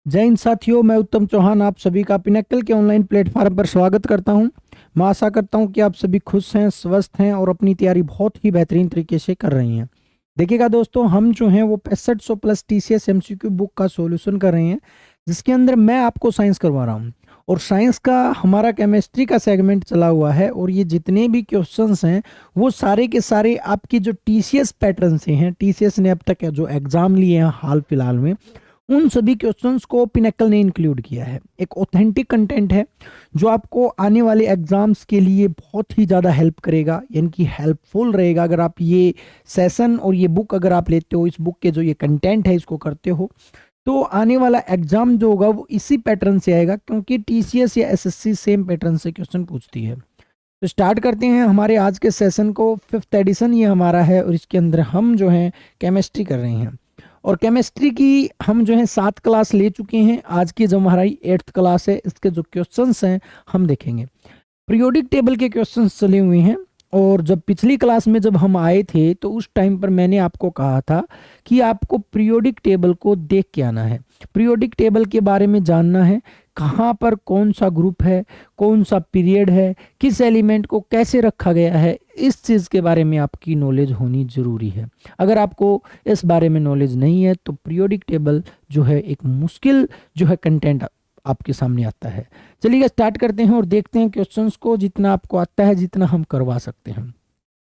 जय हिंद साथियों, मैं उत्तम चौहान आप सभी का पिनेकल के ऑनलाइन प्लेटफॉर्म पर स्वागत करता हूं। मैं आशा करता हूं कि आप सभी खुश हैं, स्वस्थ हैं और अपनी तैयारी बहुत ही बेहतरीन तरीके से कर रही हैं। देखिएगा दोस्तों, हम जो हैं वो 6500 प्लस टीसीएस एमसीक्यू बुक का सॉल्यूशन कर रहे हैं, जिसके अंदर मैं आपको साइंस करवा रहा हूं। और साइंस का हमारा केमिस्ट्री का सेगमेंट चला हुआ है और ये जितने भी क्वेश्चंस हैं वो सारे के सारे आपके जो टीसीएस पैटर्न से हैं। टीसीएस ने अब तक जो एग्जाम लिए हैं हाल फिलहाल में, उन सभी क्वेश्चंस को पिनेकल ने इंक्लूड किया है। एक ऑथेंटिक कंटेंट है जो आपको आने वाले एग्जाम्स के लिए बहुत ही ज़्यादा हेल्प करेगा, यानी कि हेल्पफुल रहेगा। अगर आप ये सेशन और ये बुक अगर आप लेते हो, इस बुक के जो ये कंटेंट है इसको करते हो, तो आने वाला एग्जाम जो होगा वो इसी पैटर्न से आएगा, क्योंकि टीसीएस या एसएससी सेम पैटर्न से क्वेश्चन पूछती है। तो स्टार्ट करते हैं हमारे आज के सेशन को। 5th एडिशन ये हमारा है और इसके अंदर हम जो है केमिस्ट्री कर रहे हैं। और केमिस्ट्री की हम जो है 7 क्लास ले चुके हैं। आज की जो हमारी 8th क्लास है, इसके जो क्वेश्चंस हैं हम देखेंगे। पीरियोडिक टेबल के क्वेश्चंस चले हुए हैं। और जब पिछली क्लास में जब हम आए थे तो उस टाइम पर मैंने आपको कहा था कि आपको पीरियोडिक टेबल को देख के आना है, पीरियोडिक टेबल के बारे में जानना है, कहाँ पर कौन सा ग्रुप है, कौन सा पीरियड है, किस एलिमेंट को कैसे रखा गया है, इस चीज़ के बारे में आपकी नॉलेज होनी ज़रूरी है। अगर आपको इस बारे में नॉलेज नहीं है तो पीरियोडिक टेबल जो है एक मुश्किल जो है कंटेंट आपके सामने आता है। चलिए स्टार्ट करते हैं और देखते हैं क्वेश्चंस को, जितना आपको आता है, जितना हम करवा सकते हैं।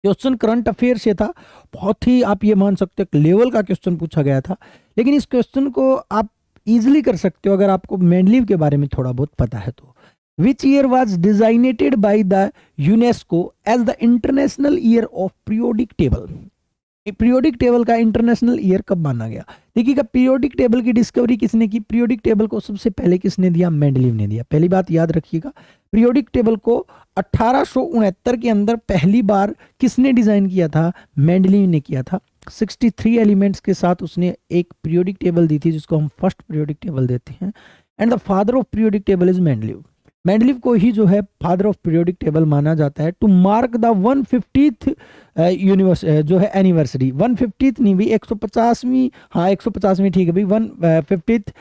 क्वेश्चन करंट अफेयर से था, बहुत ही आप ये मान सकते हो लेवल का क्वेश्चन पूछा गया था। लेकिन इस क्वेश्चन को आप इजीली कर सकते हो अगर आपको मेंडलीव के बारे में थोड़ा बहुत पता है तो। Which year was designated by the UNESCO as the international year of periodic table. Periodic table का इंटरनेशनल ईयर कब माना गया? देखिएगा, पीरियोडिक टेबल की डिस्कवरी किसने की? पीरियोडिक टेबल को सबसे पहले किसने दिया? मेंडलीव ने दिया। पहली बात याद रखिएगा, पीरियोडिक टेबल को 1869 के अंदर पहली बार किसने डिजाइन किया था? मेंडलीव ने किया था। 63 एलिमेंट्स के साथ उसने एक पीरियोडिक टेबल दी थी, जिसको हम फर्स्ट पीरियोडिक टेबल देते हैं। And the father of periodic table is Mendeleev. Mendeleev को ही जो है फादर ऑफ पीरियोडिक टेबल माना जाता है। To mark the 150th universe जो है एनिवर्सरी, 150th नहीं भी, 150वीं, हाँ 150वीं ठीक है भाई, 150th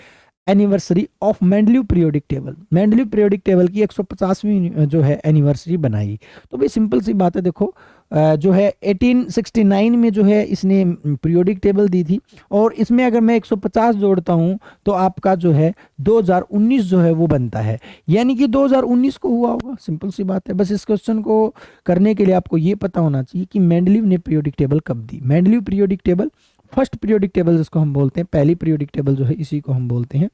anniversary of Mendeleev periodic table. Mendeleev periodic table की 150वीं जो है एनिवर्सरी बनाई। तो भाई सिंपल सी बात है, देखो जो है 1869 में जो है इसने पीरियोडिक टेबल दी थी। और इसमें अगर मैं 150 जोड़ता हूं तो आपका जो है 2019 जो है वो बनता है, यानी कि 2019 को हुआ होगा। सिंपल सी बात है। बस इस क्वेश्चन को करने के लिए आपको ये पता होना चाहिए कि मेंडलीव ने पीरियोडिक टेबल कब दी। Mendeleev periodic table, first periodic table जिसको हम बोलते हैं, पहली पीरियोडिक टेबल जो है इसी को हम बोलते हैं।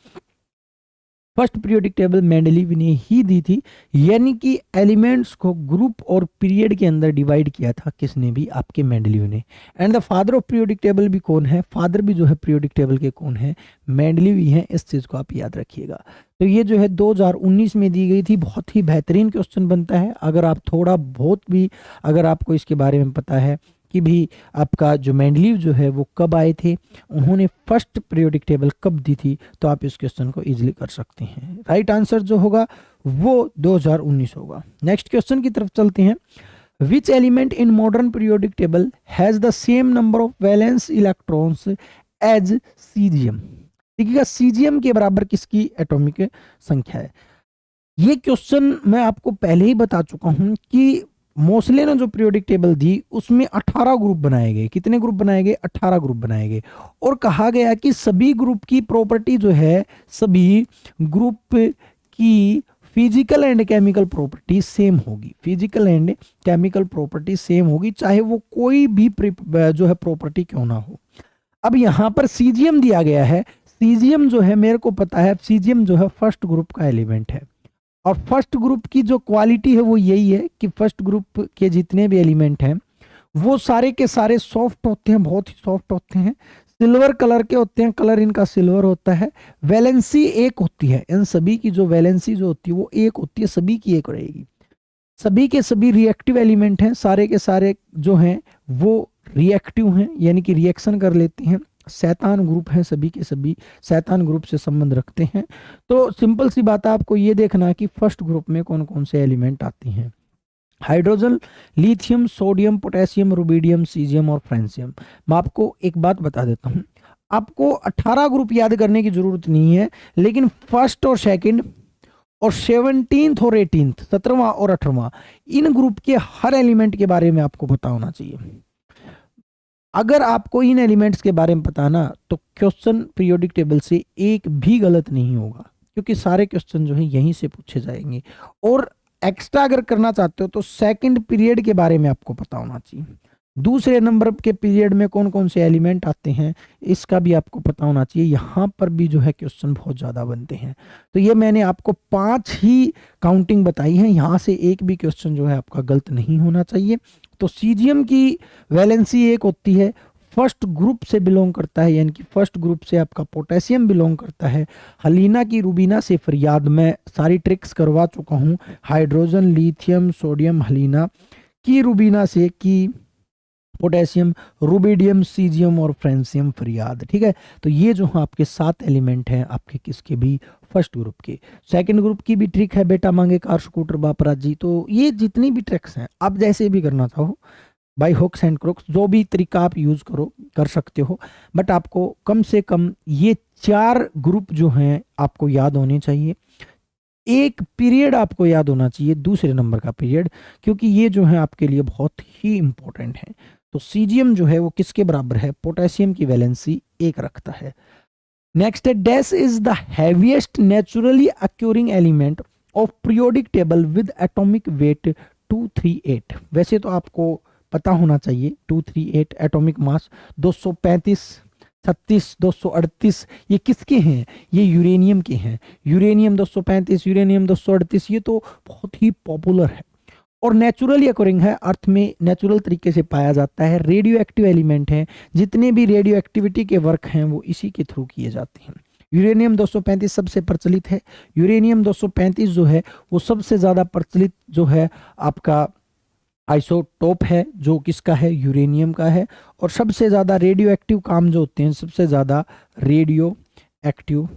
फर्स्ट पीरियोडिक टेबल मेंडलीव ने ही दी थी, यानी कि एलिमेंट्स को ग्रुप और पीरियड के अंदर डिवाइड किया था किसने भी? आपके मेंडलीव ने। And the father of periodic table भी कौन है? फादर भी जो है पीरियोडिक टेबल के कौन है? मेंडलीव ही है। इस चीज को आप याद रखिएगा। तो ये जो है 2019 में दी गई थी। बहुत ही बेहतरीन क्वेश्चन बनता है अगर आप थोड़ा बहुत भी, अगर आपको इसके बारे में पता है कि भी आपका जो मेंडलीव जो है वो कब आए थे, उन्होंने फर्स्ट पीरियोडिक टेबल कब दी थी, तो आप इस क्वेश्चन को इजीली कर सकते हैं। राइट आंसर जो होगा वो 2019 होगा। नेक्स्ट क्वेश्चन की तरफ चलते हैं। Which element in modern periodic table has the same number of valence electrons as caesium? देखिएगा, सीजियम के बराबर किसकी एटॉमिक संख्या है? ये क्वेश्चन मैं आपको पहले ही बता चुका हूं कि मोस्ले ने जो पीरियोडिक टेबल दी उसमें 18 ग्रुप बनाए गए। कितने ग्रुप बनाए गए? 18 ग्रुप बनाए गए। और कहा गया कि सभी ग्रुप की प्रॉपर्टी जो है, सभी ग्रुप की physical and chemical property same होगी। Physical and chemical property same होगी, चाहे वो कोई भी जो है प्रॉपर्टी क्यों ना हो। अब यहां पर सीजियम दिया गया है। सीजियम जो है मेरे को पता है, सीजियम जो है फर्स्ट ग्रुप का एलिमेंट है। और फर्स्ट ग्रुप की जो क्वालिटी है वो यही है कि फर्स्ट ग्रुप के जितने भी एलिमेंट हैं वो सारे के सारे सॉफ्ट होते हैं, बहुत ही सॉफ्ट होते हैं, सिल्वर कलर के होते हैं, कलर इनका सिल्वर होता है। वैलेंसी एक होती है, इन सभी की जो वैलेंसी जो होती है वो एक होती है, सभी की एक रहेगी। सभी के सभी रिएक्टिव एलिमेंट हैं, सारे के सारे जो हैं वो रिएक्टिव हैं, यानी कि रिएक्शन कर लेते हैं। शैतान ग्रुप है, सभी के सभी शैतान ग्रुप से संबंध रखते हैं। तो सिंपल सी बात है, आपको ये देखना है कि फर्स्ट ग्रुप में कौन कौन से एलिमेंट आते हैं। Hydrogen, lithium, sodium, potassium, rubidium, caesium और फ्रांसियम। मैं आपको एक बात बता देता हूँ, आपको 18 ग्रुप याद करने की जरूरत नहीं है, लेकिन फर्स्ट और सेकंड और 17th और 18th 17वां और 18वां इन ग्रुप के हर एलिमेंट के बारे में आपको पता होना चाहिए। अगर आपको इन एलिमेंट्स के बारे में पता ना, तो क्वेश्चन पीरियोडिक टेबल से एक भी गलत नहीं होगा, क्योंकि सारे क्वेश्चन जो है यहीं से पूछे जाएंगे। और एक्स्ट्रा अगर करना चाहते हो तो सेकंड पीरियड के बारे में आपको पता होना चाहिए, दूसरे नंबर के पीरियड में कौन कौन से एलिमेंट आते हैं इसका भी आपको पता होना चाहिए। यहाँ पर भी जो है क्वेश्चन बहुत ज़्यादा बनते हैं। तो ये मैंने आपको 5 ही काउंटिंग बताई है, यहाँ से एक भी क्वेश्चन जो है आपका गलत नहीं होना चाहिए। तो सीजियम की वैलेंसी एक होती है, फर्स्ट ग्रुप से बिलोंग करता है, यानी कि फर्स्ट ग्रुप से आपका पोटेशियम बिलोंग करता है। हलीना की रूबीना से फरियाद, मैं सारी ट्रिक्स करवा चुका हूँ, हाइड्रोजन, लिथियम, सोडियम, हलीना की रूबीना से की पोटेशियम, रुबिडियम, सीजियम और फ्रेंसियम फरियाद। ठीक है, तो ये जो आपके 7 एलिमेंट हैं आपके किसके भी फर्स्ट ग्रुप के। सेकंड ग्रुप की भी ट्रिक है, बेटा मांगे कार स्कूटर बापराज जी। तो ये जितनी भी ट्रिक्स हैं आप जैसे भी करना चाहो, बाई हुक्स एंड क्रुक्स, जो भी तरीका आप यूज करो कर सकते हो, बट आपको कम से कम ये 4 ग्रुप जो हैं आपको याद होने चाहिए। एक पीरियड आपको याद होना चाहिए, दूसरे नंबर का पीरियड, क्योंकि ये जो है आपके लिए बहुत ही इंपॉर्टेंट है। तो सीजियम जो है वो किसके बराबर है, पोटेशियम की वैलेंसी 1 रखता है। नेक्स्ट है, dash is the heaviest naturally occurring element of periodic table with atomic weight 238। वैसे तो आपको पता होना चाहिए 238 एटॉमिक मास, 235, 36, 238 ये किसके हैं, ये यूरेनियम के हैं। यूरेनियम 235, यूरेनियम 238 ये तो बहुत ही पॉपुलर है और नेचुरली अकोरिंग है, अर्थ में नेचुरल तरीके से पाया जाता है। रेडियो एक्टिव एलिमेंट हैं, जितने भी रेडियो एक्टिविटी के वर्क हैं वो इसी के थ्रू किए जाते हैं। यूरेनियम 235 सबसे प्रचलित है। यूरेनियम 235 जो है वो सबसे ज़्यादा प्रचलित जो है आपका आइसोटोप है, जो किसका है, यूरेनियम का है। और सबसे ज़्यादा रेडियो एक्टिव काम जो होते हैं, सबसे ज़्यादा रेडियो एक्टिव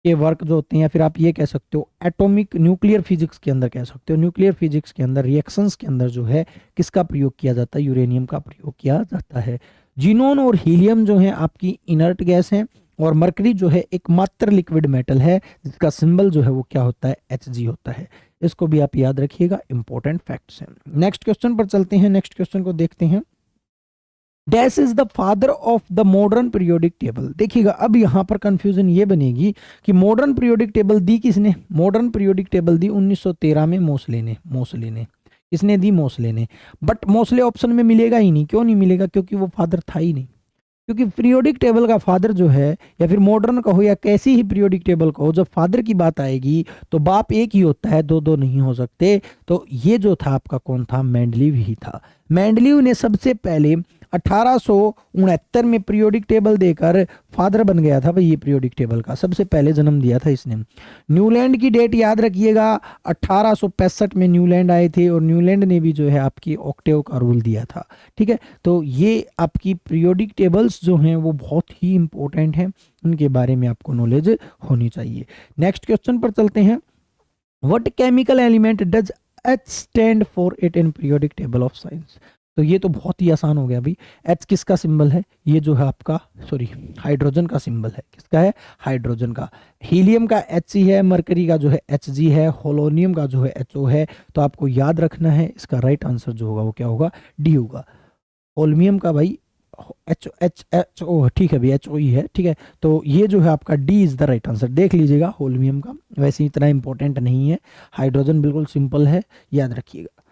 के वर्क जो होते हैं, या फिर आप ये कह सकते हो एटॉमिक न्यूक्लियर फिजिक्स के अंदर कह सकते हो, न्यूक्लियर फिजिक्स के अंदर रिएक्शंस के अंदर जो है किसका प्रयोग किया जाता है, यूरेनियम का प्रयोग किया जाता है। जीनोन और हीलियम जो है आपकी इनर्ट गैस है, और मरकरी जो है एकमात्र लिक्विड मेटल है जिसका सिंबल जो है वो क्या होता है, Hg होता है। इसको भी आप याद रखिएगा, इंपॉर्टेंट फैक्ट्स हैं। नेक्स्ट क्वेश्चन पर चलते हैं, नेक्स्ट क्वेश्चन को देखते हैं। Dash is the father of the modern periodic table. देखिएगा अब यहां पर कंफ्यूजन ये बनेगी कि मॉडर्न पीरियोडिक टेबल दी किसने, मॉडर्न पीरियोडिक टेबल दी 1913 में मोसले ने। किसने दी, मोसले ने। बट मोसले ऑप्शन में मिलेगा ही नहीं, क्यों नहीं मिलेगा, क्योंकि वो फादर था ही नहीं। क्योंकि पीरियोडिक टेबल का फादर जो है, या फिर मॉडर्न कहो या कैसी ही पीरियोडिक टेबल कहो, जब फादर की बात आएगी तो बाप एक ही होता है, दो नहीं हो सकते। तो ये जो था आपका कौन था, मेंडलीव ही था। मेंडलीव ने सबसे पहले 1869 में पीरियोडिक टेबल देकर फादर बन गया था भाई, ये पीरियोडिक टेबल का सबसे पहले जन्म दिया था इसने। न्यूलैंड की डेट याद रखिएगा, 1865 में न्यूलैंड आए थे, और न्यूलैंड ने भी जो है आपकी ऑक्टेव का रूल दिया था। ठीक है, तो ये आपकी पीरियोडिक टेबल्स जो हैं वो बहुत ही इंपॉर्टेंट हैं, उनके बारे में आपको नॉलेज होनी चाहिए। नेक्स्ट क्वेश्चन पर चलते हैं। What chemical element does H stand for it in periodic table of science. तो ये तो बहुत ही आसान हो गया भाई। H किसका सिंबल है, ये जो है आपका हाइड्रोजन का सिंबल है। किसका है, हाइड्रोजन का। हीलियम का Hc है, मरकरी का जो है Hg है, होलोनियम का जो है HO है। तो आपको याद रखना है, इसका राइट आंसर जो होगा वो क्या होगा, डी होगा। होल्मियम का भाई HO, ठीक है भाई, HO ही है। ठीक है, तो ये जो है आपका D is the right answer. देख लीजिएगा होल्मियम का, वैसे इतना इंपॉर्टेंट नहीं है। हाइड्रोजन बिल्कुल सिंपल है, याद रखिएगा।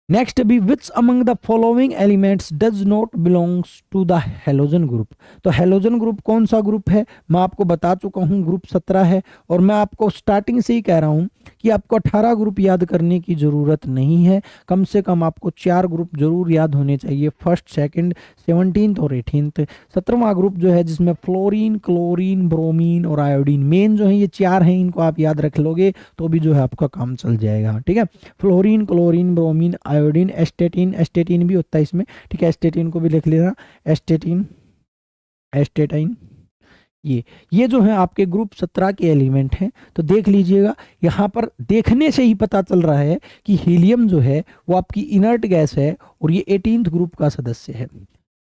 नेक्स्ट भी, which among the following elements does not belongs to the halogen group. तो हेलोजन ग्रुप कौन सा ग्रुप है, मैं आपको बता चुका हूं, ग्रुप 17 है। और मैं आपको स्टार्टिंग से ही कह रहा हूं कि आपको 18 ग्रुप याद करने की जरूरत नहीं है, कम से कम आपको 4 ग्रुप जरूर याद होने चाहिए, फर्स्ट, सेकंड, 17th और 18th। 17वां ग्रुप जो है जिसमें फ्लोरीन, क्लोरीन, ब्रोमीन और आयोडीन मेन जो है, ये 4 हैं, इनको आप याद रख लोगे तो भी जो है आपका काम चल जाएगा। ठीक है, फ्लोरीन, क्लोरीन, ब्रोमीन, आयोडीन, एस्टेटीन भी होता है इसमें। ठीक है, एस्टेटीन को भी लिख लेना, एस्टेटाइन। ये जो है आपके ग्रुप 17 के एलिमेंट हैं। तो देख लीजिएगा, यहाँ पर देखने से ही पता चल रहा है कि हीलियम जो है वो आपकी इनर्ट गैस है, और ये 18th ग्रुप का सदस्य है।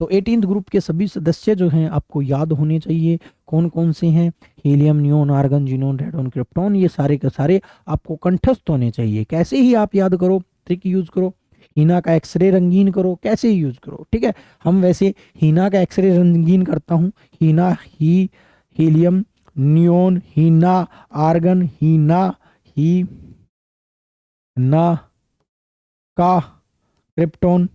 तो 18th ग्रुप के सभी सदस्य जो हैं आपको याद होने चाहिए। कौन कौन से हैं? Helium, neon, argon, xenon, radon, krypton, ये सारे के सारे आपको कंठस्थ होने चाहिए। कैसे ही आप याद करो, ट्रिक यूज करो। हीना का एक्सरे रंगीन करो, कैसे ही यूज करो, ठीक है। हम वैसे हीना का एक्सरे रंगीन करता हूँ, हीना, हीलियम, नियोन, हीना, आर्गन, हीना, ही ना का, क्रिप्टॉन,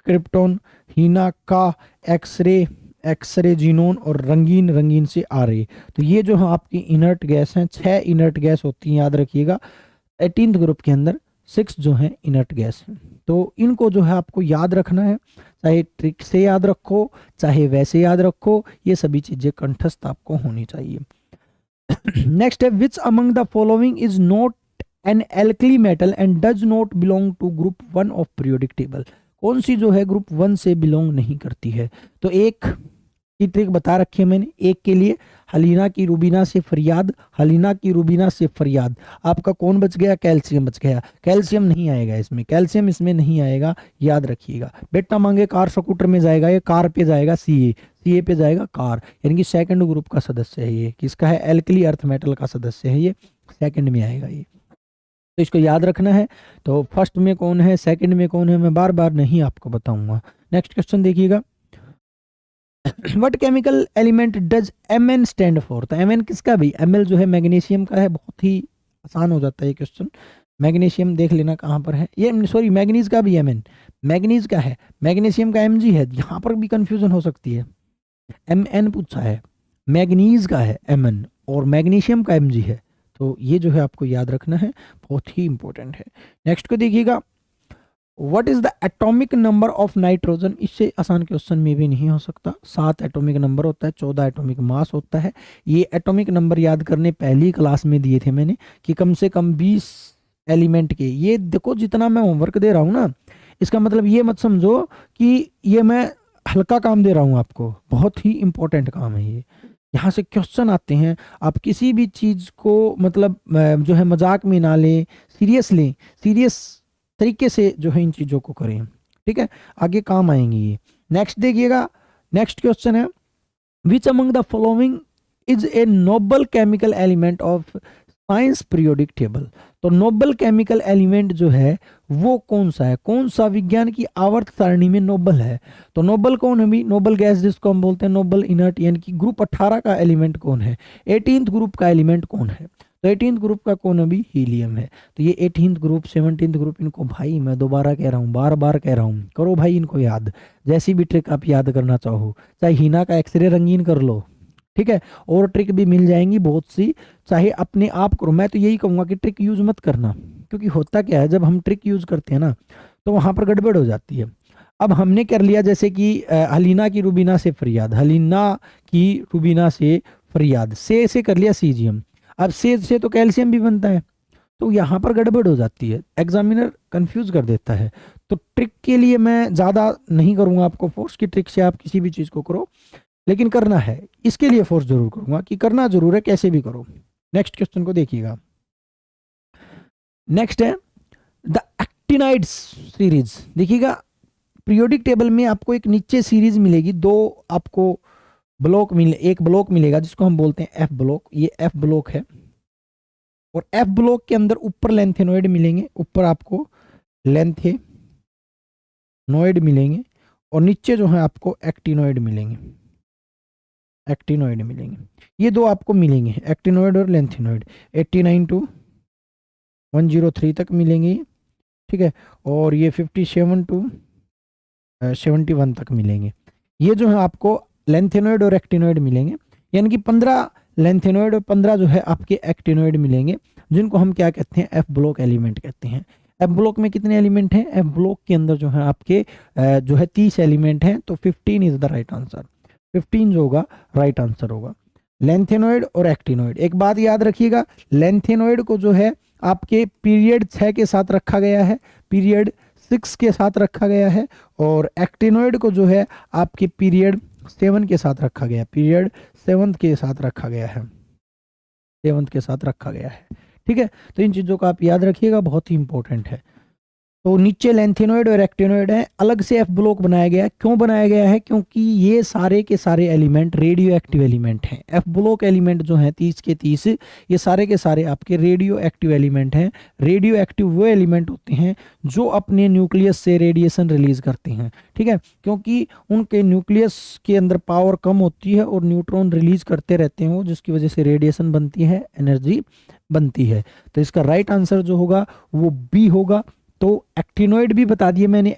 क्रिप्टॉन, हीना का, एक्सरे, एक्सरे, जीनोन और रंगीन, रंगीन से आ रही। तो ये जो है आपकी इनर्ट गैस हैं, 6 इनर्ट गैस होती हैं, याद रखिएगा। 18th ग्रुप के अंदर 6 जो है इनर्ट गैस हैं। तो इनको जो है आपको याद रखना है, चाहे ट्रिक से याद रखो, चाहे वैसे याद रखो, ये सभी चीजें कंठस्थ आपको होनी चाहिए। नेक्स्ट है, which among the following is not an alkali metal and does not belong to group 1 of periodic table. कौन सी जो है ग्रुप 1 से बिलोंग नहीं करती है? तो एक की ट्रिक बता रखी है मैंने। एक के लिए हलीना की रूबीना से फरियाद, हलीना की रूबीना से फरियाद। आपका कौन बच गया? कैल्शियम बच गया। कैल्शियम नहीं आएगा इसमें, कैल्शियम इसमें नहीं आएगा, याद रखिएगा। बेटा मांगे कार स्कूटर में जाएगा, ये कार पे जाएगा, सीए, सीए पे जाएगा कार, यानी कि सेकंड ग्रुप का सदस्य है ये। किसका है? एल्कली अर्थ मेटल का सदस्य है ये, सेकंड में आएगा ये। तो इसको याद रखना है। तो फर्स्ट में कौन है, सेकंड में कौन है, मैं बार बार नहीं आपको बताऊंगा। नेक्स्ट क्वेश्चन देखिएगा, what chemical element does Mn stand for? तो Mn किसका भाई? Ml जो है मैग्नीशियम का है। बहुत ही आसान हो जाता है ये क्वेश्चन। मैग्नीशियम देख लेना कहाँ पर है ये, सॉरी मैग्नीज का भी Mn, मैग्नीज का है, मैग्नीशियम का Mg है। यहाँ पर भी कंफ्यूजन हो सकती है। Mn पूछा है, मैग्नीज का है Mn और मैग्नीशियम का Mg है। तो ये जो है आपको याद रखना है, बहुत ही इंपॉर्टेंट है। नेक्स्ट को देखिएगा, what is the atomic number of nitrogen? इससे आसान क्वेश्चन में भी नहीं हो सकता। 7 एटॉमिक नंबर होता है, 14 एटॉमिक मास होता है। ये एटॉमिक नंबर याद करने पहली क्लास में दिए थे मैंने कि कम से कम 20 एलिमेंट के। ये देखो जितना मैं होमवर्क दे रहा हूँ ना, इसका मतलब ये मत समझो कि ये मैं हल्का काम दे रहा हूँ आपको, बहुत ही इंपॉर्टेंट काम है ये। यहाँ से क्वेश्चन आते हैं, आप किसी भी चीज को मतलब जो है मजाक में ना लें, सीरियस लें, सीरियस तरीके से जो है इन चीजों को करें, ठीक है, आगे काम आएंगी ये। नेक्स्ट देखिएगा, नेक्स्ट क्वेश्चन है, which among the following is a noble chemical element of science periodic table? तो नोबल केमिकल एलिमेंट जो है वो कौन सा है, कौन सा विज्ञान की आवर्त सारणी में नोबल है? तो नोबल कौन है भी? नोबल गैस जिसको हम बोलते हैं नोबल इनर्ट, यानी कि ग्रुप 18 का एलिमेंट कौन है? 18th ग्रुप का एलिमेंट कौन है? तो 18th ग्रुप का कौन अभी? हीलियम है। तो ये 18th ग्रुप, 17th ग्रुप, इनको भाई मैं दोबारा कह रहा हूँ, बार बार कह रहा हूँ, करो भाई इनको याद। जैसी भी ट्रिक आप याद करना चाहो, चाहे हीना का एक्सरे रंगीन कर लो, ठीक है, और ट्रिक भी मिल जाएंगी बहुत सी, चाहे अपने आप करो। मैं तो यही कहूंगा कि ट्रिक यूज मत करना, क्योंकि होता क्या है जब हम ट्रिक यूज करते हैं ना तो वहां पर गड़बड़ हो जाती है। अब हमने कर लिया जैसे कि हलीना की रूबीना से फरियाद, हलीना की रूबीना से फरियाद, से कर लिया सीजियम। अब से तो कैल्शियम भी बनता है, तो यहाँ पर गड़बड़ हो जाती है, एग्जामिनर कंफ्यूज कर देता है। तो ट्रिक के लिए मैं ज़्यादा नहीं करूँगा आपको फोर्स की, ट्रिक से आप किसी भी चीज़ को करो, लेकिन करना है इसके लिए फोर्स जरूर करूंगा कि करना जरूर है, कैसे भी करो। नेक्स्ट क्वेश्चन को देखिएगा, नेक्स्ट है द एक्टिनाइड्स सीरीज। देखिएगा पीरियोडिक टेबल में आपको एक नीचे सीरीज मिलेगी, दो आपको ब्लॉक मिले, एक ब्लॉक मिलेगा जिसको हम बोलते हैं एफ ब्लॉक, ये एफ ब्लॉक है। और एफ ब्लॉक के अंदर ऊपर लेंथेनोइड मिलेंगे, ऊपर आपको लेंथेनोइड मिलेंगे और नीचे जो है आपको एक्टिनोइड मिलेंगे, एक्टिनोइड मिलेंगे। ये दो आपको मिलेंगे, एक्टिनोइड और लेंथेनोइड, 89 to 103 तक मिलेंगे, ठीक है, और ये 57 to 71 तक मिलेंगे। ये जो है आपको लेंथेनोइड और एक्टिनोइड मिलेंगे, यानी कि 15 लेंथेनोइड और 15 जो है आपके एक्टिनोइड मिलेंगे, जिनको हम क्या कहते हैं? एफ ब्लॉक एलिमेंट कहते हैं। एफ ब्लॉक में कितने एलिमेंट हैं? एफ ब्लॉक के अंदर जो है आपके जो है 30 एलिमेंट हैं, तो 15 इज द राइट आंसर। 15 जो होगा राइट आंसर होगा। लेंथेनोइड और एक्टिनोइड, एक बात याद रखिएगा, लेंथेनोइड को जो है आपके पीरियड 6 के साथ रखा गया है, पीरियड 6 के साथ रखा गया है, और एक्टिनोइड को जो है आपके पीरियड 7 के साथ रखा गया, पीरियड 7 के साथ रखा गया है, 7 के साथ रखा गया है, ठीक है। तो इन चीज़ों का आप याद रखिएगा, बहुत ही इंपॉर्टेंट है। तो नीचे लेंथेनॉइड और एक्टिनॉइड है, अलग से एफ ब्लॉक बनाया गया है। क्यों बनाया गया है? क्योंकि ये सारे के सारे एलिमेंट रेडियो एक्टिव एलिमेंट हैं। एफ ब्लॉक एलिमेंट जो हैं 30 के 30, ये सारे के सारे आपके रेडियो एक्टिव एलिमेंट हैं। रेडियो एक्टिव वो एलिमेंट होते हैं जो अपने न्यूक्लियस से रेडिएशन रिलीज करते हैं, ठीक है, क्योंकि उनके न्यूक्लियस के अंदर पावर कम होती है और न्यूट्रॉन रिलीज करते रहते हैं वो, जिसकी वजह से रेडिएशन बनती है, एनर्जी बनती है। तो इसका राइट आंसर जो होगा वो बी होगा। तो एक्टिनोइड भी बता दिए मैंने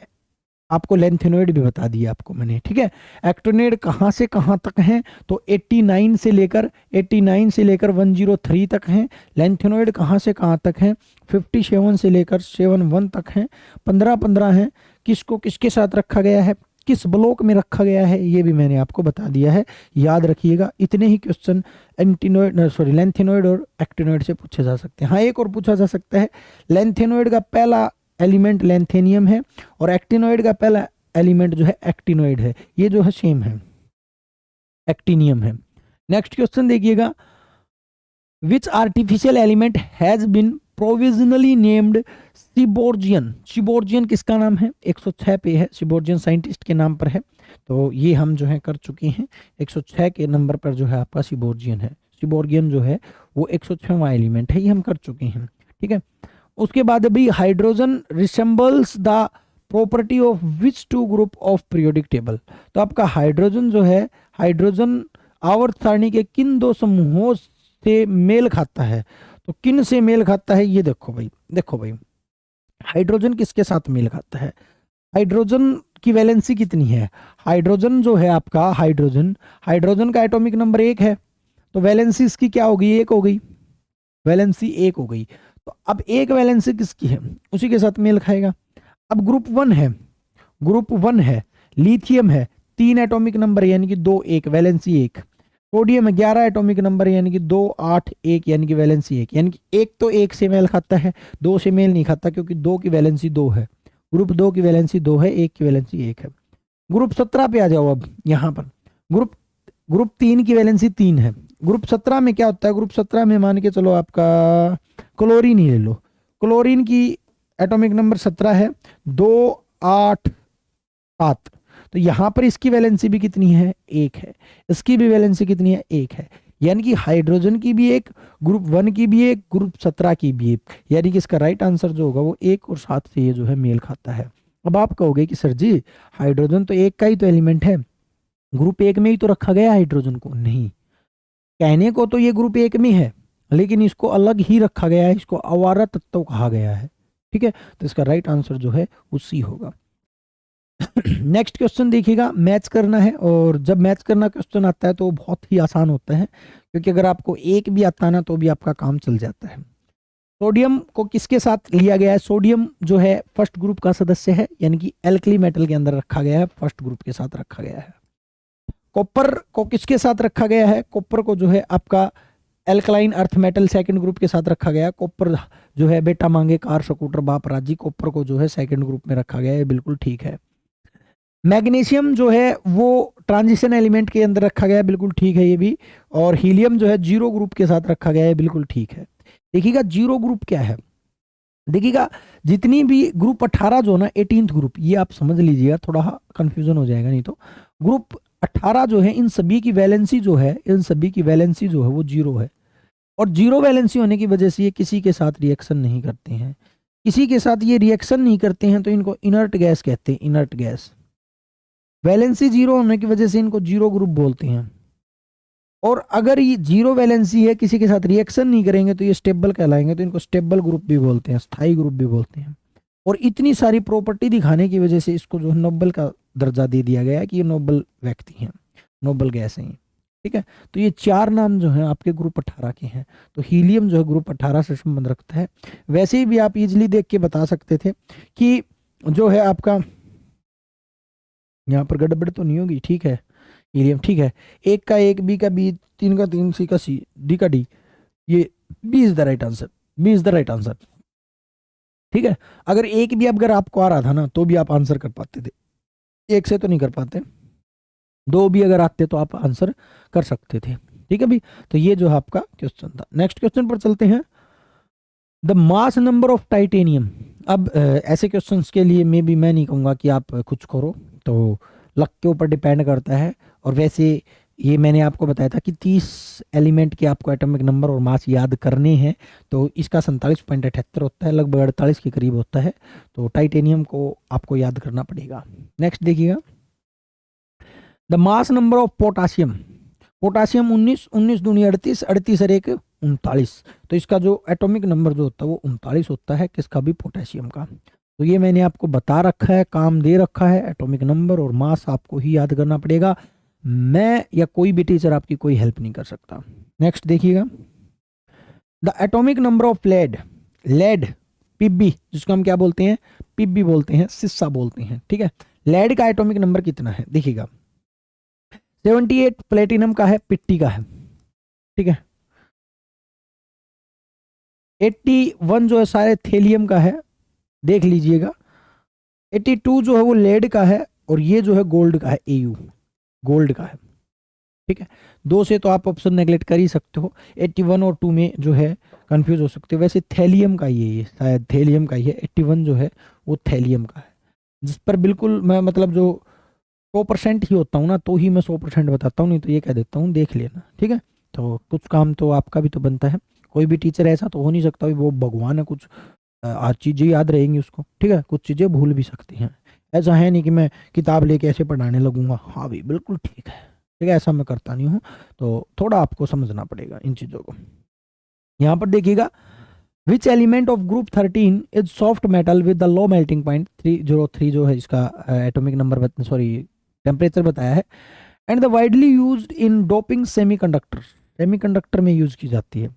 आपको, लेंथेनोइड भी बता दिया आपको मैंने, ठीक है। एक्टिनोइड कहाँ से कहाँ तक हैं? तो 89 से लेकर 103 तक हैं। लेंथेनोइड कहाँ से कहाँ तक हैं? 57 से लेकर 71 तक हैं। 15 हैं। किसको किसके साथ रखा गया है, किस ब्लॉक में रखा गया है, ये भी मैंने आपको बता दिया है। याद रखिएगा, इतने ही क्वेश्चन लेंथेनोइड और एक्टिनोइड से पूछे जा सकते हैं। हाँ, एक और पूछा जा सकता है, लेंथेनोइड का पहला एलिमेंट लेंथेनियम है और एक्टिनोइड का पहला एलिमेंट जो है एक्टिनोइड है, ये जो है सेम है, एक्टिनियम है। नेक्स्ट क्वेश्चन देखिएगा, which artificial element has been provisionally named seaborgium. Seaborgium किसका नाम है? 106 पे है, सिबोर्जियन साइंटिस्ट के नाम पर है। तो ये हम जो है कर चुके हैं, 106 के नंबर पर जो है आपका सिबोर्जियन है। सिबोर्जियन जो है वो 106वां एलिमेंट है, ये हम कर चुके हैं, ठीक है। उसके बाद अभी hydrogen resembles the property of which two group of periodic table. तो आपका हाइड्रोजन जो है, हाइड्रोजन आवर्त सारणी के किन दो समूहों से मेल खाता है? तो किन से मेल खाता है? ये देखो भाई, देखो भाई, हाइड्रोजन किसके साथ मेल खाता है? हाइड्रोजन की वैलेंसी कितनी है? हाइड्रोजन जो है आपका, हाइड्रोजन का एटॉमिक नंबर 1 है, तो वैलेंसी इसकी क्या होगी? 1 हो गई, वैलेंसी 1 हो गई। तो अब एक वैलेंसी किसकी है, उसी के साथ मेल खाएगा। अब ग्रुप 1 है, ग्रुप 1 है, लिथियम है, 3 एटॉमिक नंबर यानी कि 2 1, वैलेंसी 1। सोडियम है 11 एटॉमिक नंबर यानी कि 2 8 1 यानी कि वैलेंसी 1, यानी कि 1 तो 1 से मेल खाता है, 2 से मेल नहीं खाता, क्योंकि 2 की वैलेंसी 2 है। ग्रुप 2 की वैलेंसी 2 है, 1 की वैलेंसी 1 है। ग्रुप 17 पे आ जाओ अब यहाँ पर, ग्रुप 3 की वैलेंसी 3 है। ग्रुप 17 में क्या होता है? ग्रुप 17 में मान के चलो आपका क्लोरीन ही ले लो, क्लोरीन की एटॉमिक नंबर 17 है, 2 8 7। तो यहां पर इसकी वैलेंसी भी कितनी है? 1 है। इसकी भी वैलेंसी कितनी है? 1 है। यानी कि हाइड्रोजन की भी एक, ग्रुप 1 की भी एक, ग्रुप 17 की भी एक, यानी कि इसका राइट आंसर जो होगा वो 1 और 7 से ये जो है मेल खाता है। अब आप कहोगे कि सर जी हाइड्रोजन तो 1 का ही तो एलिमेंट है, ग्रुप 1 में ही तो रखा गया हाइड्रोजन को। नहीं, कहने को तो ये ग्रुप 1 में है, लेकिन इसको अलग ही रखा गया है, इसको अवारा तत्व कहा गया है, ठीक है। तो इसका राइट आंसर जो है वो सी होगा। नेक्स्ट क्वेश्चन देखिएगा, मैच करना है, और जब मैच करना क्वेश्चन आता है तो बहुत ही आसान होता है, क्योंकि अगर आपको एक भी आता है ना तो भी आपका काम चल जाता है। सोडियम को किसके साथ लिया गया है? सोडियम जो है फर्स्ट ग्रुप का सदस्य है, यानी कि एल्कली मेटल के अंदर रखा गया है, फर्स्ट ग्रुप के साथ रखा गया है। कॉपर को किसके साथ रखा गया है? कॉपर को जो है आपका alkaline earth metal second group के साथ रखा गया है। कॉपर जो है बेटा मांगे कार स्कूटर बाप राजी, कॉपर को जो है सेकंड ग्रुप में रखा गया है, बिल्कुल ठीक है। मैग्नीशियम जो है वो ट्रांजिशन एलिमेंट के अंदर रखा गया है, बिल्कुल ठीक है ये भी। और हीलियम जो है जीरो ग्रुप के साथ रखा गया है, बिल्कुल ठीक है। देखिएगा जीरो ग्रुप क्या है, देखिएगा जितनी भी ग्रुप 18 जो ना 18th ग्रुप, ये आप समझ लीजिएगा, थोड़ा कंफ्यूजन हो जाएगा नहीं तो। ग्रुप 18 जो है इन सभी की वैलेंसी जो है, इन सभी की वैलेंसी जो है वो 0 है, और 0 वैलेंसी होने की वजह से ये किसी के साथ रिएक्शन नहीं करते हैं। किसी के साथ ये रिएक्शन नहीं करते हैं तो इनको इनर्ट गैस कहते हैं, इनर्ट गैस। वैलेंसी 0 होने की वजह से इनको 0 ग्रुप बोलते हैं। और अगर ये 0 वैलेंसी है, किसी के साथ रिएक्शन नहीं करेंगे तो ये स्टेबल कहलाएंगे, तो इनको स्टेबल ग्रुप भी बोलते हैं, स्थायी ग्रुप भी बोलते हैं। और इतनी सारी प्रॉपर्टी दिखाने की वजह से इसको जो है नोबेल का दर्जा दे दिया गया है कि ये नोबेल व्यक्ति हैं, नोबेल गैस हैं, ठीक है। तो ये 4 नाम जो हैं आपके ग्रुप 18 के हैं। तो हीलियम जो है ग्रुप 18 से संबंध रखता है। वैसे ही भी आप इजिली देख के बता सकते थे कि जो है आपका यहाँ पर गड़बड़ तो नहीं होगी, ठीक है। हीलियम ठीक है, 1 का 1, बी का बी, 3 का 3, सी का सी, डी का डी, ये B is the right answer, B is the right answer, ठीक है। अगर एक भी अगर आपको आ रहा था ना तो भी आप आंसर कर पाते थे, 1 से तो नहीं कर पाते, 2 भी अगर आते तो आप आंसर कर सकते थे, ठीक है भी। तो ये जो है आपका क्वेश्चन था। नेक्स्ट क्वेश्चन पर चलते हैं। The mass number of titanium, अब ऐसे क्वेश्चंस के लिए मैं नहीं कहूँगा कि आप कुछ करो, तो लक के ऊपर डिपेंड करता है। और वैसे ये मैंने आपको बताया था कि 30 एलिमेंट के आपको एटॉमिक नंबर और मास याद करने हैं, तो इसका 47.78 होता है, लगभग 48 के करीब होता है। तो टाइटेनियम को आपको याद करना पड़ेगा। नेक्स्ट देखिएगा, the mass number of potassium. Potassium 19, 19 दूनी 38, 38 और 1 39। तो इसका जो एटॉमिक नंबर जो होता है वो 39 होता है, किसका भी, पोटेशियम का। तो ये मैंने आपको बता रखा है, काम दे रखा है, एटॉमिक नंबर और मास आपको ही याद करना पड़ेगा। मैं या कोई भी टीचर आपकी कोई हेल्प नहीं कर सकता। नेक्स्ट देखिएगा, the atomic number of lead. Lead Pb, जिसको हम क्या बोलते हैं, पीबी बोलते हैं, सिस्सा बोलते हैं, ठीक है। लेड का एटॉमिक नंबर कितना है देखिएगा, 78 प्लेटिनम का है, पिट्टी का है, ठीक है। 81 जो है सारे थेलियम का है, देख लीजिएगा। 82 जो है वो लेड का है, और ये जो है गोल्ड का है, एयू गोल्ड का है, ठीक है। दो से तो आप ऑप्शन नेगलेक्ट कर ही सकते हो, 81 और 2 में जो है कंफ्यूज हो सकते हो। वैसे थैलियम का ही है, ये शायद थैलियम का ही है, 81 जो है वो थैलियम का है, जिस पर बिल्कुल मैं मतलब जो 100% ही होता हूँ ना, तो ही मैं 100% बताता हूँ, नहीं तो ये कह देता हूँ देख लेना, ठीक है। तो कुछ काम तो आपका भी तो बनता है, कोई भी टीचर ऐसा तो हो नहीं सकता वो भगवान है, कुछ आज चीज़ें याद रहेंगी उसको, ठीक है, कुछ चीज़ें भूल भी सकती हैं। ऐसा है नहीं कि मैं किताब लेके ऐसे पढ़ाने लगूंगा, हाँ भी बिल्कुल ठीक है, ठीक है, ऐसा मैं करता नहीं हूँ। तो थोड़ा आपको समझना पड़ेगा इन चीज़ों को। यहाँ पर देखिएगा, which element of group 13 is soft metal with the low melting point 303 जो है इसका एटॉमिक नंबर सॉरी टेम्परेचर बताया है, and the widely used in doping semiconductor. Semiconductor में यूज की जाती है,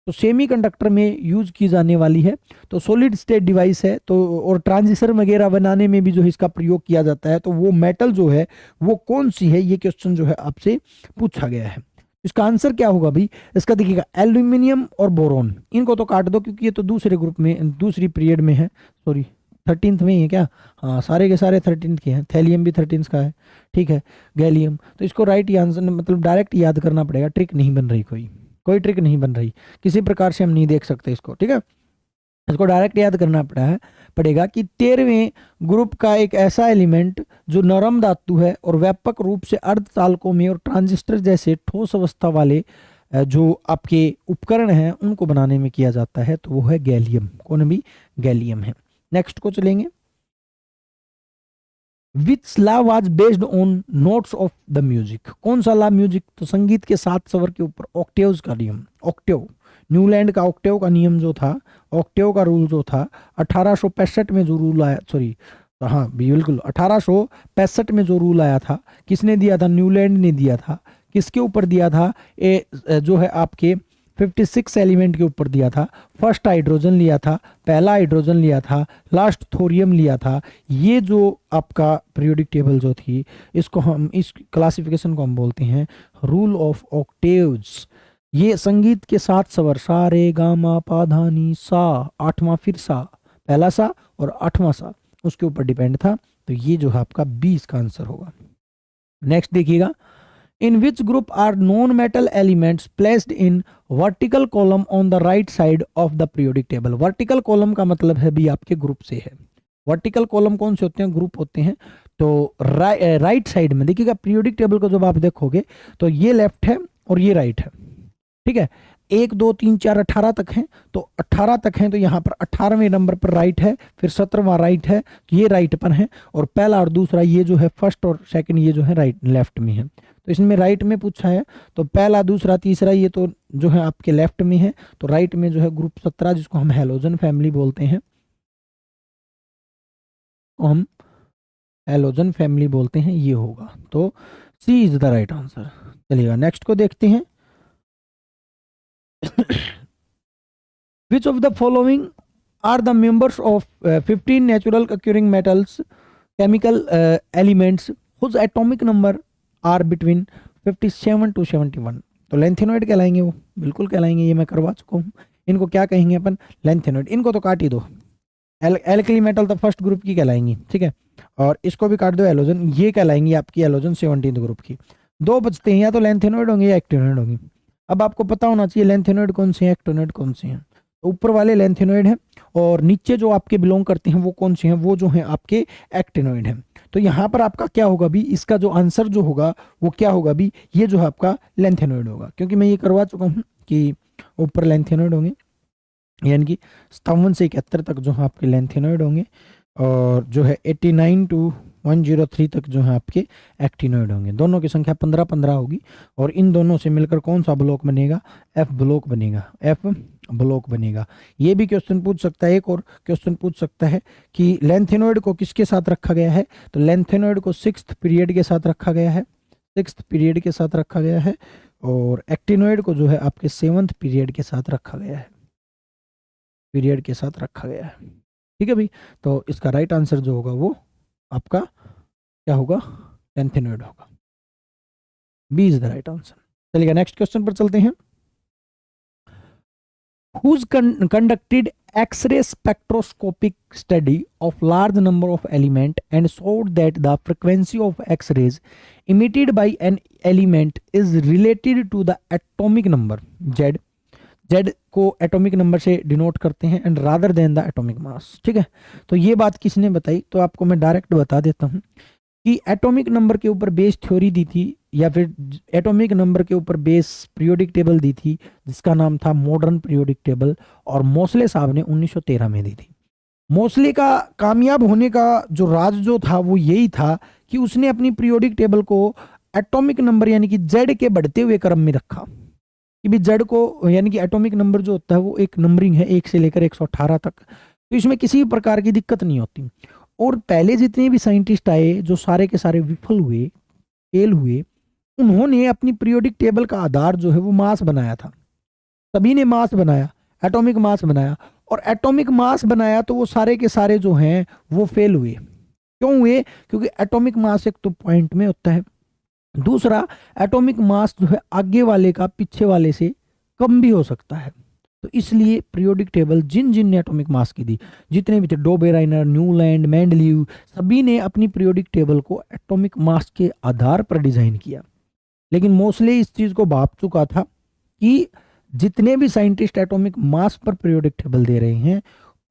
तो सेमीकंडक्टर में यूज की जाने वाली है, तो सॉलिड स्टेट डिवाइस है, तो और ट्रांजिस्टर वगैरह बनाने में भी जो है इसका प्रयोग किया जाता है। तो वो मेटल जो है वो कौन सी है, ये क्वेश्चन जो है आपसे पूछा गया है। इसका आंसर क्या होगा भाई, इसका देखिएगा एल्यूमिनियम और बोरोन, इनको तो काट दो क्योंकि ये तो दूसरे ग्रुप में दूसरी पीरियड में है, सॉरी 13th में ही है क्या, हाँ सारे के सारे 13th के हैं, थैलियम भी 13th का है, ठीक है। गैलियम, तो इसको राइट आंसर मतलब डायरेक्ट याद करना पड़ेगा, ट्रिक नहीं बन रही, कोई ट्रिक नहीं बन रही, किसी प्रकार से हम नहीं देख सकते इसको, ठीक है। इसको डायरेक्ट याद करना पड़ेगा कि 13वें ग्रुप का एक ऐसा एलिमेंट जो नरम धातु है और व्यापक रूप से अर्धचालकों में और ट्रांजिस्टर जैसे ठोस अवस्था वाले जो आपके उपकरण हैं उनको बनाने में किया जाता है, तो वो है गैलियम, कौन भी, गैलियम है। नेक्स्ट को चलेंगे, which law was based on notes of the music. कौन सा लॉ, म्यूजिक, तो संगीत के 7 स्वर के ऊपर ऑक्टेव्स का नियम, ऑक्टेव, न्यूलैंड का ऑक्टेव का नियम जो था, ऑक्टेव का रूल जो था 1865 में जो रूल आया, सॉरी हाँ बिल्कुल 1865 में जो रूल आया था, किसने दिया था, न्यूलैंड ने दिया था। किसके ऊपर दिया था, जो है आपके 56 एलिमेंट के ऊपर दिया था। फर्स्ट हाइड्रोजन लिया था, पहला हाइड्रोजन लिया था, लास्ट थोरियम लिया था। ये जो आपका पीरियोडिक टेबल जो थी, इसको हम, इस क्लासिफिकेशन को हम बोलते हैं रूल ऑफ ऑक्टेव्स। ये संगीत के 7 स्वर सा रे गा मा पा धा नी सा, 8वां फिर सा, पहला सा और 8वां सा, उसके ऊपर डिपेंड था। तो ये जो है आपका 20 का आंसर होगा। नेक्स्ट देखिएगा, in which group are non-metal elements placed in vertical column on the right side of the periodic table। vertical column का मतलब है भी आपके ग्रुप से है। वर्टिकल कॉलम कौन से होते हैं, ग्रुप होते हैं। तो राइट साइड में देखिएगा, पीरियोडिक टेबल को जब आप देखोगे तो ये लेफ्ट है और ये राइट है, ठीक है। 1 2 3 4 18 तक हैं, तो 18 तक हैं, तो यहाँ पर 18वें नंबर पर राइट है, फिर 17वां राइट है, तो ये राइट पर है, और पहला और दूसरा ये जो है फर्स्ट और सेकंड ये जो है राइट लेफ्ट में है। तो इसमें राइट में पूछा है, तो पहला दूसरा तीसरा ये तो जो है आपके लेफ्ट में है, तो राइट में जो है ग्रुप 17 जिसको हम हैलोजन फैमिली बोलते हैं, हम हैलोजन फैमिली बोलते हैं, ये होगा। तो सी इज द राइट आंसर। चलिएगा नेक्स्ट को देखते हैं। Which of the following are the members of 15 natural occurring metals chemical elements whose atomic number are between 57 to 71। तो लेंथेनॉइड कहलाएंगे वो, बिल्कुल कहलाएंगे, ये मैं करवा चुका हूँ। इनको क्या कहेंगे अपन, लेंथेनॉइड। इनको तो काट ही दो, एल्कली मेटल तो फर्स्ट ग्रुप की कहलाएंगी, ठीक है, और इसको भी काट दो, एलोजन, ये कहलाएंगी आपकी एलोजन 17 ग्रुप की। दो बचते हैं, या तो लेंथेनॉइड होंगे या एक्टिनॉइड होंगे। अब आपको पता होना चाहिए लेंथेनॉइड कौन से हैं, एक्टिनॉइड कौन से हैं। ऊपर वाले लेंथेनोइड हैं और नीचे जो आपके बिलोंग करते हैं वो कौन से हैं, वो जो हैं आपके एक्टिनोइड हैं। तो यहाँ पर आपका क्या होगा भी, इसका जो आंसर जो होगा वो क्या होगा भी, ये जो है आपका लेंथेनोइड होगा, क्योंकि मैं ये करवा चुका हूँ कि ऊपर लेंथेनोइड होंगे, यानी कि 57 से 71 तक जो है आपके लेंथेनोइड होंगे, और जो है 89 टू 103 तक जो है आपके एक्टिनोइड होंगे। दोनों की संख्या 15-15 होगी, और इन दोनों से मिलकर कौन सा ब्लॉक बनेगा, एफ ब्लॉक बनेगा, एफ ब्लॉक बनेगा। ये भी क्वेश्चन पूछ सकता है, एक और क्वेश्चन पूछ सकता है कि लेंथेनोइड को किसके साथ रखा गया है, तो लेंथेनोइड को 6th पीरियड के साथ रखा गया है, 6th पीरियड के साथ रखा गया है, और एक्टिनोइड को जो है आपके 7th पीरियड के साथ रखा गया है, पीरियड के साथ रखा गया है। ठीक है भाई, तो इसका राइट आंसर जो होगा वो आपका क्या होगा, लेंथेनोइड होगा। B is the right answer. चलिए नेक्स्ट क्वेश्चन पर चलते हैं। Who's conducted X-ray spectroscopic study of large number of element and showed that the frequency of X-rays emitted by an element is related to the atomic number Z। Z को atomic number से denote करते हैं and rather than the atomic mass. ठीक है, तो ये बात किसने बताई, तो आपको मैं डायरेक्ट बता देता हूँ कि एटॉमिक नंबर के ऊपर बेस थ्योरी दी थी, या फिर एटॉमिक नंबर के ऊपर बेस पीरियोडिक टेबल दी थी, जिसका नाम था मॉडर्न पीरियोडिक टेबल, और मोसले साहब ने 1913 में दी थी। मोसले का कामयाब होने का जो राज जो था वो यही था कि उसने अपनी पीरियोडिक टेबल को एटॉमिक नंबर यानी कि जेड के बढ़ते हुए क्रम में रखा, कि भी जेड को यानी कि एटॉमिक नंबर जो होता है वो एक नंबरिंग है 1 से लेकर 118 तक, तो इसमें किसी भी प्रकार की दिक्कत नहीं होती। और पहले जितने भी साइंटिस्ट आए जो सारे के सारे विफल हुए, फेल हुए, उन्होंने अपनी पीरियोडिक टेबल का आधार जो है वो मास बनाया था। सभी ने मास बनाया, एटॉमिक मास बनाया, और एटॉमिक मास बनाया तो वो सारे के सारे जो हैं वो फेल हुए। क्यों हुए, क्योंकि एटॉमिक मास एक तो पॉइंट में होता है, दूसरा एटॉमिक मास जो है आगे वाले का पीछे वाले से कम भी हो सकता है। तो इसलिए पीरियोडिक टेबल जिन जिन ने एटॉमिक मास की दी, जितने भी थे डोबेराइनर, न्यूलैंड, मेंडलीव, सभी ने अपनी पीरियोडिक टेबल को एटॉमिक मास के आधार पर डिजाइन किया। लेकिन मोस्टली इस चीज को भाप चुका था कि जितने भी साइंटिस्ट एटॉमिक मास पर पीरियोडिक टेबल दे रहे हैं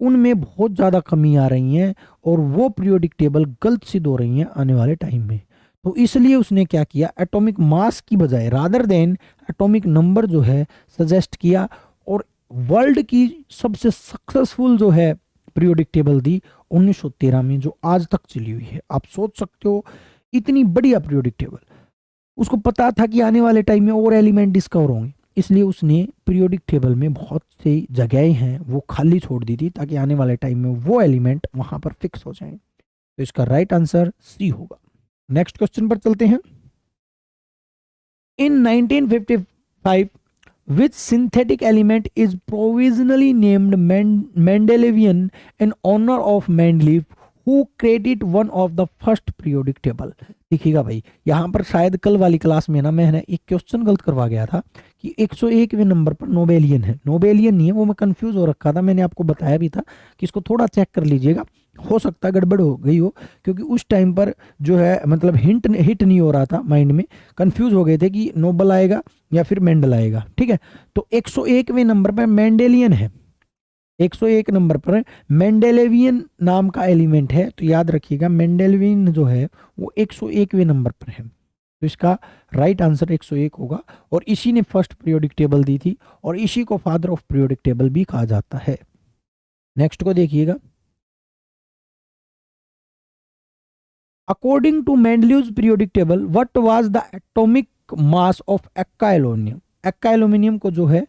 उनमें बहुत ज्यादा कमी आ रही है, और वो पीरियोडिक टेबल गलत सिद्ध हो रही है आने वाले टाइम में। तो इसलिए उसने क्या किया, एटॉमिक मास की बजाय रादर देन एटॉमिक नंबर जो है सजेस्ट किया, और वर्ल्ड की सबसे सक्सेसफुल जो है पीरियोडिक टेबल दी 1913 में, जो आज तक चली हुई है। आप सोच सकते हो इतनी बढ़िया पीरियोडिक टेबल, उसको पता था कि आने वाले टाइम में और एलिमेंट डिस्कवर होंगे, इसलिए उसने पीरियोडिक टेबल में बहुत सी जगहें हैं वो खाली छोड़ दी थी, ताकि आने वाले टाइम में वो एलिमेंट वहां पर फिक्स हो जाएं। तो इसका राइट आंसर सी होगा। नेक्स्ट क्वेश्चन पर चलते हैं। इन 1955 which synthetic element is provisionally named Mendelevian in honor of Mendeleev who created one of the first periodic table। देखिएगा भाई, यहाँ पर शायद कल वाली क्लास में ना मैंने एक क्वेश्चन गलत करवा गया था कि 101वें नंबर पर नोबेलियन है, नोबेलियन नहीं है, वो मैं कंफ्यूज हो रखा था। मैंने आपको बताया भी था कि इसको थोड़ा चेक कर लीजिएगा, हो सकता है गड़बड़ हो गई हो, क्योंकि उस टाइम पर जो है मतलब हिट नहीं हो रहा था माइंड में, कंफ्यूज हो गए थे कि नोबल आएगा या फिर मेंडल आएगा। ठीक है, तो 101वें नंबर पर मेंडेलियन है, 101 नंबर पर मेंडेलेवियन नाम का एलिमेंट है। तो याद रखिएगा मेंडेलेवियन जो है वो 101वें नंबर पर है, तो इसका राइट आंसर 101 होगा। और इसी ने फर्स्ट पीरियोडिक टेबल दी थी, और इसी को फादर ऑफ पीरियोडिक टेबल भी कहा जाता है। नेक्स्ट को देखिएगा। According to Mendeleev's periodic table, what was the atomic mass of Ekka aluminium? Ekka aluminium को जो है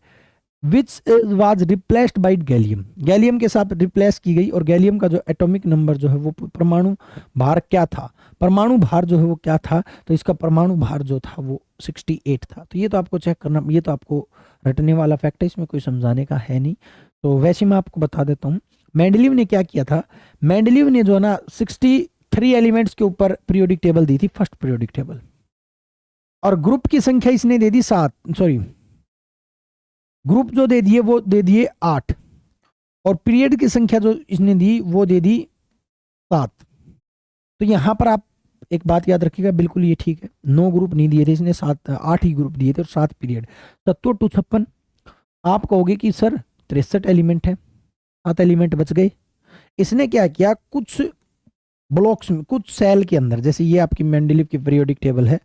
which was replaced by gallium, gallium के साथ रिप्लेस की गई, और गैलियम का जो एटॉमिक नंबर जो है वो परमाणु भार क्या था, परमाणु भार जो है वो क्या था, तो इसका परमाणु भार जो था वो 68 था। तो ये तो आपको चेक करना, ये तो आपको रटने वाला फैक्ट है, इसमें कोई समझाने का है नहीं। तो वैसे मैं आपको बता देता हूँ मेंडलीव ने क्या किया था। मेंडलीव ने जो है ना 63 एलिमेंट्स के ऊपर पीरियोडिक टेबल दी थी, फर्स्ट पीरियोडिक टेबल, और ग्रुप की संख्या इसने दे दी 7, सॉरी ग्रुप जो दे दिए वो दे दिए 8, और पीरियड की संख्या जो इसने दी वो दे दी 7। तो यहां पर आप एक बात याद रखिएगा, बिल्कुल ये ठीक है, 9 ग्रुप नहीं दिए थे इसने, 8 ही ग्रुप दिए थे और 7 पीरियड। 7 2 56। आप कहोगे कि सर 63 एलिमेंट है, 7 एलिमेंट बच गए। इसने क्या किया, कुछ ब्लॉक्स में, कुछ सेल के अंदर, जैसे ये आपकी मेंडलीव की पीरियोडिक टेबल है,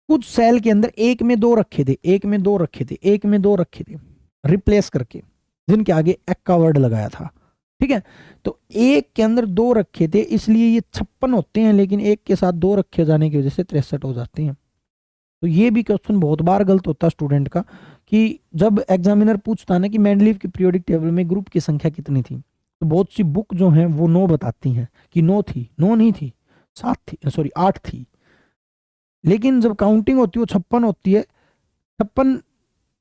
कुछ सेल के अंदर एक में दो रखे थे, एक में दो रखे थे, एक में दो रखे थे, रिप्लेस करके, जिनके आगे एक का वर्ड लगाया था। ठीक है, तो एक के अंदर दो रखे थे, इसलिए ये 56 होते हैं, लेकिन एक के साथ दो रखे जाने की वजह से 63 हो जाते हैं। तो ये भी क्वेश्चन बहुत बार गलत होता है स्टूडेंट का, कि जब एग्जामिनर पूछता ना कि मेंडलीव की पीरियोडिक टेबल में ग्रुप की संख्या कितनी थी, तो बहुत सी बुक जो हैं वो 9 बताती हैं कि 9 थी, 9 नहीं थी, 7 थी, सॉरी 8 थी। लेकिन जब काउंटिंग होती है वो 56 होती है, 56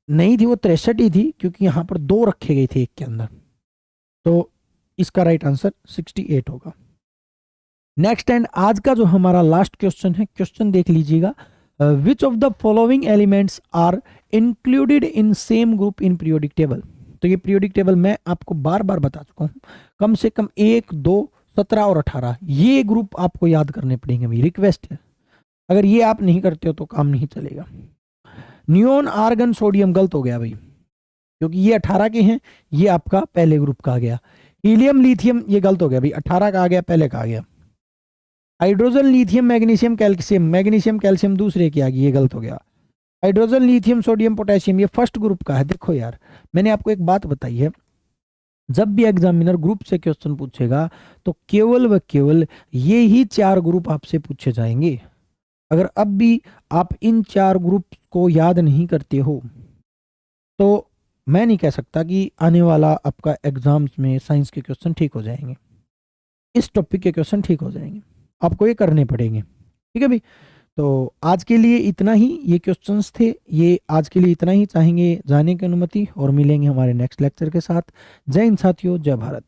नहीं थी, वो 63 ही थी, क्योंकि यहाँ पर दो रखे गए थे एक के अंदर। तो इसका राइट आंसर 68 होगा। नेक्स्ट एंड आज का जो हमारा लास्ट क्वेश्चन है, क्वेश्चन देख लीजिएगा, which of the following elements are included in same group in periodic table. तो ये पीरियोडिक टेबल मैं आपको बार बार बता चुका हूँ, कम से कम 1, 2, 17 और 18 ये ग्रुप आपको याद करने पड़ेंगे, भाई रिक्वेस्ट है, अगर ये आप नहीं करते हो तो काम नहीं चलेगा। नियोन, आर्गन, सोडियम गलत हो गया भाई, क्योंकि ये 18 के हैं, ये आपका पहले ग्रुप का आ गया। हीलियम, लिथियम ये गलत हो गया भाई, 18 का आ गया, पहले का आ गया। Hydrogen, lithium, magnesium, calcium, magnesium calcium दूसरे की आ गई, ये गलत हो गया। हाइड्रोजन, लिथियम, सोडियम, पोटेशियम ये फर्स्ट ग्रुप का है। देखो यार, मैंने आपको एक बात बताई है, जब भी एग्जामिनर ग्रुप से क्वेश्चन पूछेगा तो केवल व केवल ये ही 4 ग्रुप आपसे पूछे जाएंगे। अगर अब भी आप इन 4 ग्रुप को याद नहीं करते हो तो मैं नहीं कह सकता कि आने वाला आपका एग्जाम्स में साइंस के क्वेश्चन ठीक हो जाएंगे, इस टॉपिक के क्वेश्चन ठीक हो जाएंगे, आपको ये करने पड़ेंगे। ठीक है भाई, तो आज के लिए इतना ही, ये क्वेश्चंस थे, ये आज के लिए इतना ही। चाहेंगे जाने की अनुमति और मिलेंगे हमारे नेक्स्ट लेक्चर के साथ। जय हिंद साथियों, जय भारत।